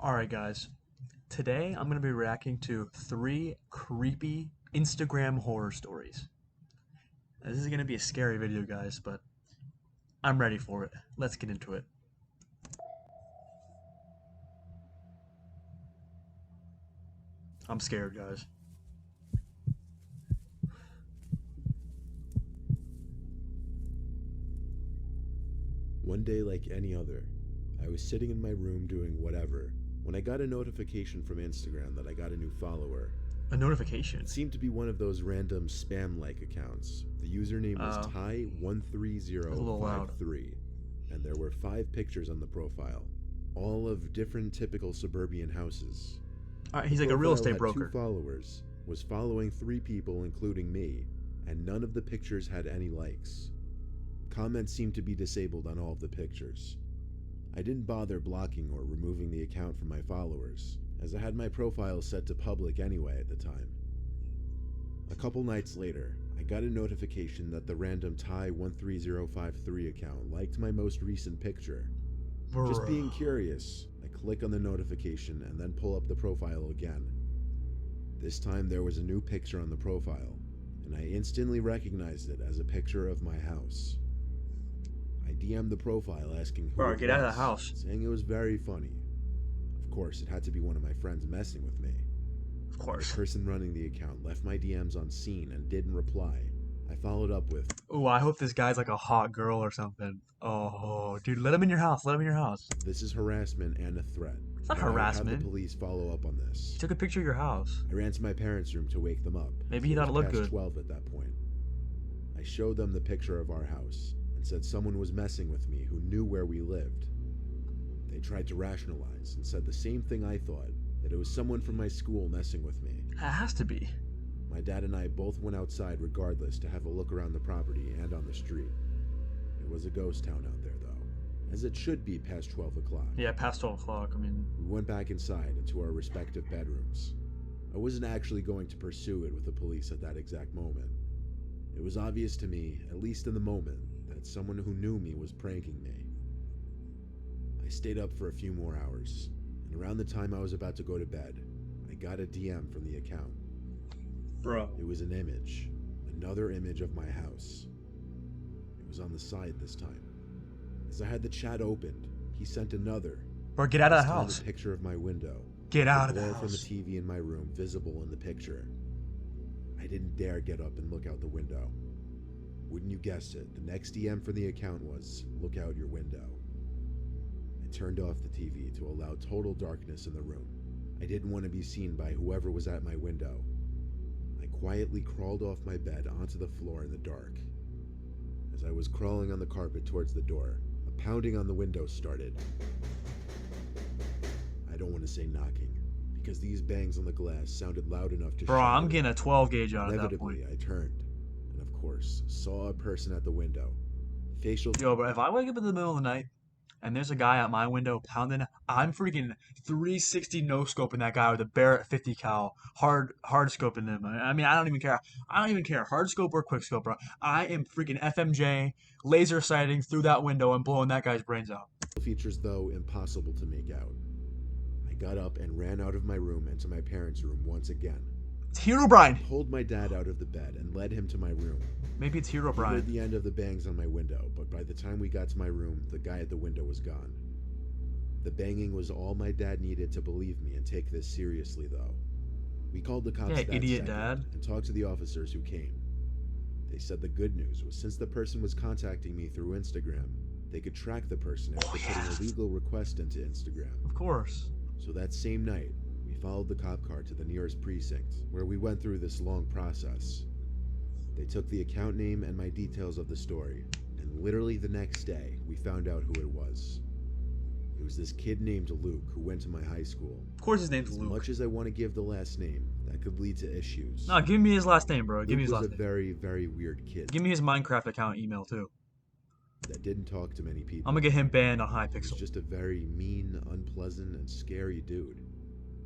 Alright, guys. Today I'm going to be reacting to 3 creepy Instagram horror stories. This is going to be a scary video, guys, but I'm ready for it. Let's get into it. I'm scared, guys. One day like any other, I was sitting in my room doing whatever when I got a notification from Instagram that I got a new follower. A notification? It seemed to be one of those random spam-like accounts. The username was That's a little loud. Ty13053, and there were 5 pictures on the profile, all of different typical suburban houses. Alright, he's like a real estate broker. 2 followers, was following 3 people including me, and none of the pictures had any likes. Comments seemed to be disabled on all of the pictures. I didn't bother blocking or removing the account from my followers, as I had my profile set to public anyway at the time. A couple nights later, I got a notification that the random Ty13053 account liked my most recent picture. Just being curious, I click on the notification and then pull up the profile again. This time there was a new picture on the profile, and I instantly recognized it as a picture of my house. I DM'd the profile asking who it Get out of was, the house. saying it was very funny. Of course, it had to be one of my friends messing with me. Of The course. person running the account left my DMs on scene and didn't reply. I followed up with, Ooh, I hope this guy's like a hot girl or something. Oh, dude, let him in your house. Let him in your house. "This is harassment and a threat. It's not and I would have harassment. the police follow up on this." He took a picture of your house. I ran to my parents' room to wake them up. Maybe he thought it was looked past good. 12 at that point. I showed them the picture of our house and said someone was messing with me who knew where we lived. They tried to rationalize and said the same thing I thought, that it was someone from my school messing with me. It has to be. My dad and I both went outside regardless to have a look around the property and on the street. It was a ghost town out there though, as it should be past 12 o'clock. Yeah, past 12 o'clock. I mean, We went back inside into our respective bedrooms. I wasn't actually going to pursue it with the police at that exact moment. It was obvious to me, at least in the moment, that someone who knew me was pranking me. I stayed up for a few more hours, and around the time I was about to go to bed, I got a DM from the account. bro. It was an image, another image of my house. It was on the side this time. As I had the chat opened, he sent another. Bro, get out of This the time house. a picture of my window. Get out of the glare from the house. TV in my room visible in the picture. I didn't dare get up and look out the window. Wouldn't you guess it, the next DM from the account was, "Look out your window." I turned off the TV to allow total darkness in the room. I didn't want to be seen by whoever was at my window. I quietly crawled off my bed onto the floor in the dark. As I was crawling on the carpet towards the door, a pounding on the window started. I don't want to say knocking, because these bangs on the glass sounded loud enough to Bro, shatter I'm it. getting a 12 gauge out of that point. Inevitably, I turned, and of course, saw a person at the window. Facial Yo, bro, if I wake up in the middle of the night and there's a guy at my window pounding, I'm freaking 360 no scoping that guy with a Barrett 50 cal, hard scoping him. I mean, I don't even care. I don't even care, hard scope or quick scope, bro. I am freaking FMJ laser sighting through that window and blowing that guy's brains out. features, though, impossible to make out. I got up and ran out of my room and to my parents' room once again. It's Herobrine. Pulled my dad out of the bed and led him to my room. Maybe it's He heard Herobrine. the end of the bangs on my window, but by the time we got to my room, the guy at the window was gone. The banging was all my dad needed to believe me and take this seriously, though. We called the cops Yeah, that idiot second dad. and talked to the officers who came. They said the good news was since the person was contacting me through Instagram, they could track the person after putting a legal request into Instagram. Of course. So that same night, we followed the cop car to the nearest precinct, where we went through this long process. They took the account name and my details of the story, and literally the next day, we found out who it was. It was this kid named Luke who went to my high school. Of course his name's As Luke. much as I want to give the last name, that could lead to issues. No, give me his last name, bro. Give me Luke his was last a name. very, very weird kid Give me his Minecraft account email, too. that didn't talk to many people. I'm gonna get him banned on He was Hypixel. just a very mean, unpleasant, and scary dude.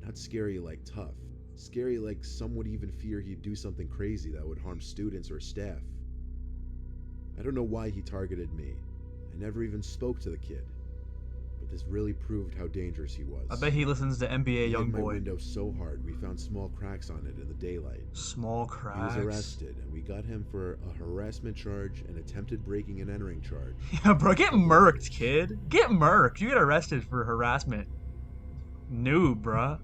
Not scary like tough. Scary like some would even fear he'd do something crazy that would harm students or staff. I don't know why he targeted me. I never even spoke to the kid. But This really proved how dangerous he was. I bet he listens to NBA He hit my YoungBoy. window so hard we found small cracks on it in the daylight. Small He cracks. was arrested, and we got him for a harassment charge, an attempted breaking and entering charge. Yeah, bro, get murked, kid. Get murked. You get arrested for harassment. Noob, bruh.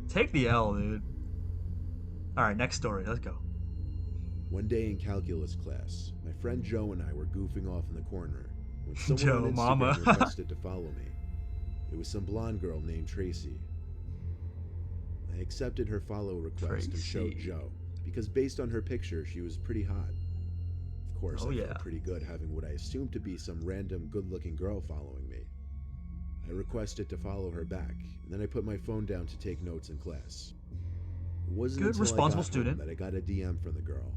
Take the L, dude. Alright, next story. Let's go. One day in calculus class, my friend Joe and I were goofing off in the corner when someone Joe, on Instagram mama. requested to follow me. It was some blonde girl named Tracy. I accepted her follow request and showed Tracy. Joe, because based on her picture, she was pretty hot. Of course, Oh, I yeah. felt pretty good having what I assumed to be some random good-looking girl following me. I requested to follow her back, and then I put my phone down to take notes in class. It wasn't Good, until responsible I got student. home that I got a DM from the girl.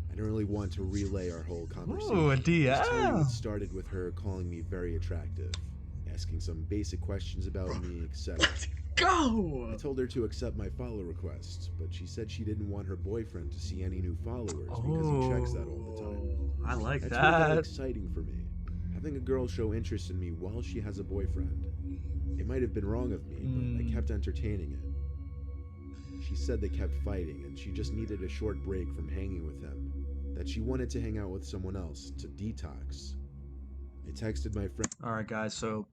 I didn't really want to relay our whole conversation. Ooh, a Just tell you DM. it started with her calling me very attractive, asking some basic questions about me, etc. Go! I told her to accept my follow request, but she said she didn't want her boyfriend to see any new followers because he checks that all the time. I like That's what got that. exciting for me. Having a girl show interest in me while she has a boyfriend. It might have been wrong of me, but I kept entertaining it. She said they kept fighting and she just needed a short break from hanging with him. That she wanted to hang out with someone else to detox. I texted my friend. Alright, guys, so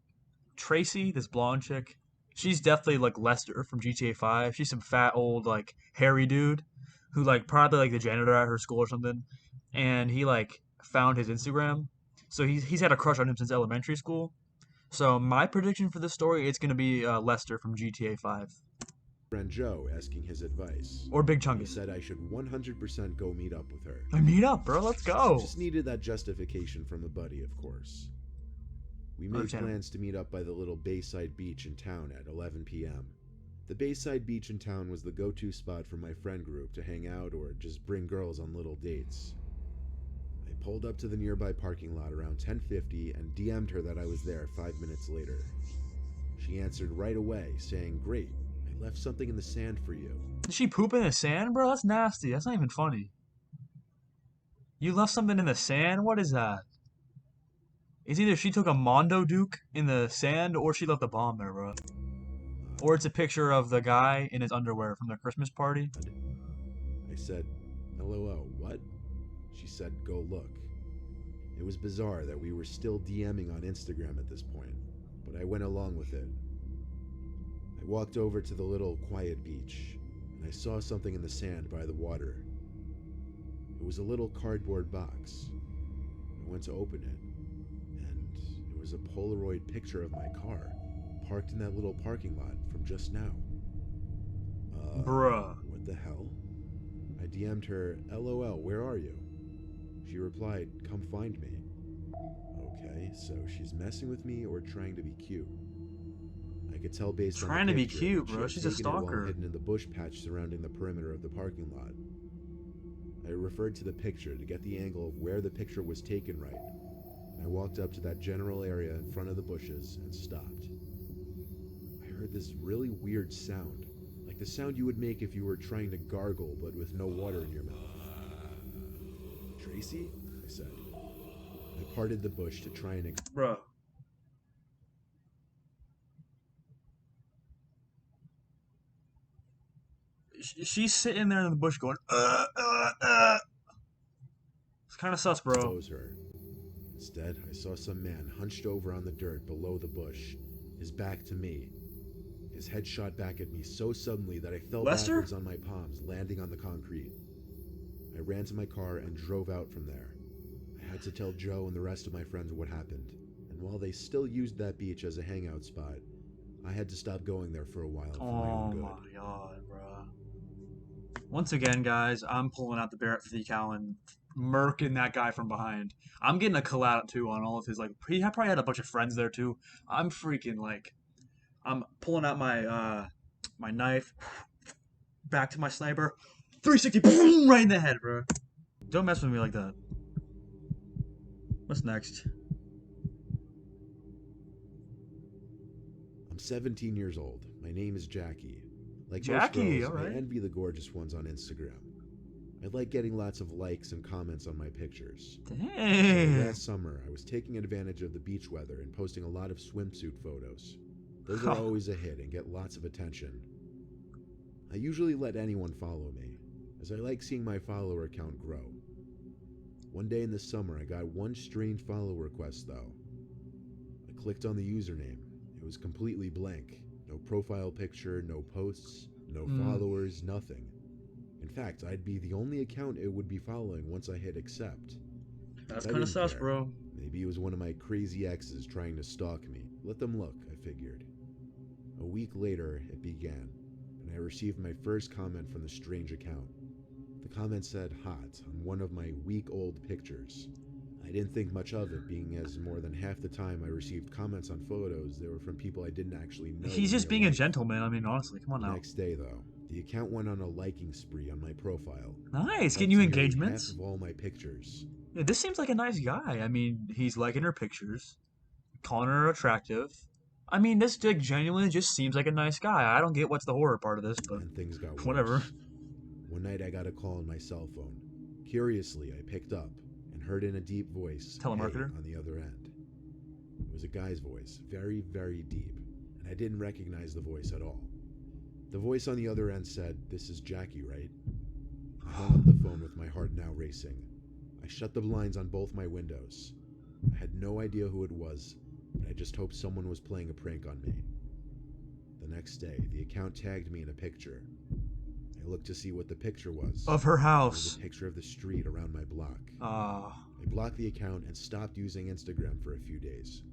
Tracy, this blonde chick, she's definitely like Lester from GTA 5. She's some fat old like hairy dude who like probably like the janitor at her school or something, and he like found his Instagram. So he's had a crush on him since elementary school. So my prediction for this story, it's gonna be Lester from GTA 5 Friend Joe asking his advice. or Big He Chungus. said I should 100% go meet up with her. Meet up, bro. Let's go. Just needed that justification from a buddy, of course. We made Understandable. plans to meet up by the little Bayside beach in town at 11 p.m. The Bayside beach in town was the go-to spot for my friend group to hang out or just bring girls on little dates. I pulled up to the nearby parking lot around 10:50 and DM'd her that I was there 5 minutes later. She answered right away, saying, "Great, I left something in the sand for you." Did she poop in the sand, bro? That's nasty. That's not even funny. You left something in the sand? What is that? It's either she took a Mondo Duke in the sand or she left a bomb there, bro. Or it's a picture of the guy in his underwear from the Christmas party. I said, "LOL, what?" She said, "Go look." It was bizarre that we were still DMing on Instagram at this point, but I went along with it. I walked over to the little quiet beach, and I saw something in the sand by the water. It was a little cardboard box. I went to open it, and it was a Polaroid picture of my car, parked in that little parking lot from just now. Bruh. What the hell? I DM'd her, "LOL, where are you?" She replied, "Come find me." Okay, so she's messing with me or trying to be cute. I could tell based on the Trying to be picture cute, that she bro. had She's a taken it while stalker. hidden in the bush patch surrounding the perimeter of the parking lot. I referred to the picture to get the angle of where the picture was taken right. I walked up to that general area in front of the bushes and stopped. I heard this really weird sound, like the sound you would make if you were trying to gargle but with no water in your mouth. "Tracy?" I said. I parted the bush to try and Bruh. She's sitting there in the bush going, It's kind of sus, bro. expose her. Instead, I saw some man hunched over on the dirt below the bush, his back to me. His head shot back at me so suddenly that I fell Lester? backwards on my palms, landing on the concrete. I ran to my car and drove out from there. I had to tell Joe and the rest of my friends what happened, and while they still used that beach as a hangout spot, I had to stop going there for a while for my Oh own good. my god, bro. Once again, guys, I'm pulling out the Barrett 50 cal and murking that guy from behind. I'm getting a collab too on all of his, like, he probably had a bunch of friends there too. I'm freaking, like, I'm pulling out my, my knife, back to my sniper, 360, boom, right in the head, bro. Don't mess with me like that. What's next? I'm 17 years old. My name is Jackie. Like Jackie, most girls, alright. I envy the gorgeous ones on Instagram. I like getting lots of likes and comments on my pictures. So Dang. last summer, I was taking advantage of the beach weather and posting a lot of swimsuit photos. Those are always a hit and get lots of attention. I usually let anyone follow me, as I like seeing my follower count grow. One day in the summer, I got one strange follow request though. I clicked on the username. It was completely blank. No profile picture, no posts, no followers, nothing. In fact, I'd be the only account it would be following once I hit accept. That's But I kind of didn't sus, care. bro. Maybe it was one of my crazy exes trying to stalk me. Let them look, I figured. A week later, it began, and I received my first comment from the strange account. The comment said hot on one of my week-old pictures. I didn't think much of it, being as more than half the time I received comments on photos, they were from people I didn't actually know. He's in just real being a life. gentleman. I mean, honestly, come on The now. next day, though, the account went on a liking spree on my profile. Nice, It getting you liked nearly engagements. half of all my pictures. Yeah, this seems like a nice guy. I mean, he's liking her pictures, calling her attractive. I mean, this like genuinely just seems like a nice guy. I don't get what's the horror part of this, but And things got whatever. worse. One night I got a call on my cell phone. Curiously, I picked up and heard in a deep voice, "Hey," Telemarketer. on the other end. It was a guy's voice, very, very deep, and I didn't recognize the voice at all. The voice on the other end said, "This is Jackie, right?" I hung up the phone with my heart now racing. I shut the blinds on both my windows. I had no idea who it was, but I just hoped someone was playing a prank on me. The next day, the account tagged me in a picture. I looked to see what the picture was. Of her It was house. a picture of the street around my block. Ah. I blocked the account and stopped using Instagram for a few days.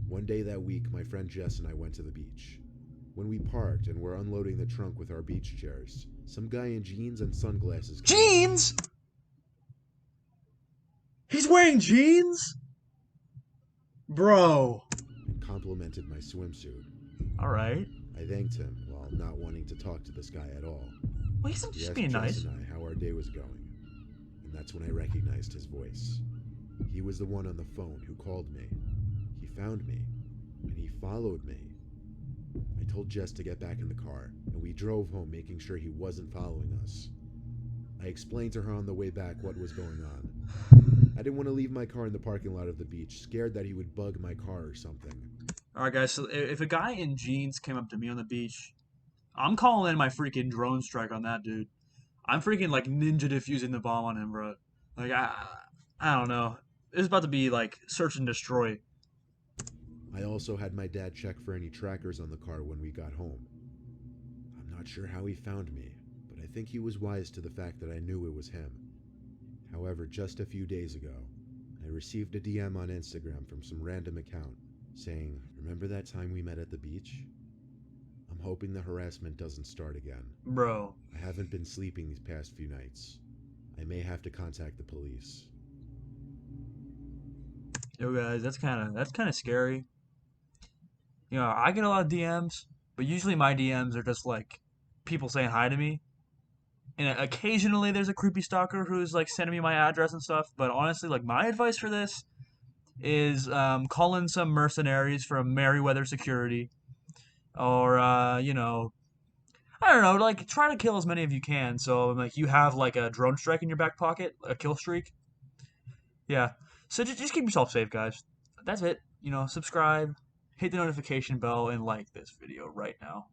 One day that week, my friend Jess and I went to the beach. When we parked and were unloading the trunk with our beach chairs, some guy in jeans and sunglasses came up Jeans? He's wearing jeans? Bro. and complimented my swimsuit. Alright. I thanked him while not wanting to talk to this guy at all. Well, he's He just asked being Jess nice. and I how our day was going, and that's when I recognized his voice. He was the one on the phone who called me. He found me, and he followed me. I told Jess to get back in the car, and we drove home making sure he wasn't following us. I explained to her on the way back what was going on. I didn't want to leave my car in the parking lot of the beach, scared that he would bug my car or something. Alright, guys, so if a guy in jeans came up to me on the beach, I'm calling in my freaking drone strike on that dude. I'm freaking like ninja diffusing the bomb on him, bro. Like, I don't know. It's about to be like search and destroy. I also had my dad check for any trackers on the car when we got home. I'm not sure how he found me, but I think he was wise to the fact that I knew it was him. However, just a few days ago, I received a DM on Instagram from some random account saying, "Remember that time we met at the beach?" I'm hoping the harassment doesn't start again. Bro. I haven't been sleeping these past few nights. I may have to contact the police. Yo guys, that's kinda scary. You know, I get a lot of DMs, but usually my DMs are just like people saying hi to me. And occasionally there's a creepy stalker who's like sending me my address and stuff. But honestly, like my advice for this is call in some mercenaries from Merryweather Security, or you know, I don't know, like try to kill as many of you can. So like you have like a drone strike in your back pocket, a kill streak. Yeah. So just keep yourself safe, guys. That's it. You know, subscribe, hit the notification bell, and like this video right now.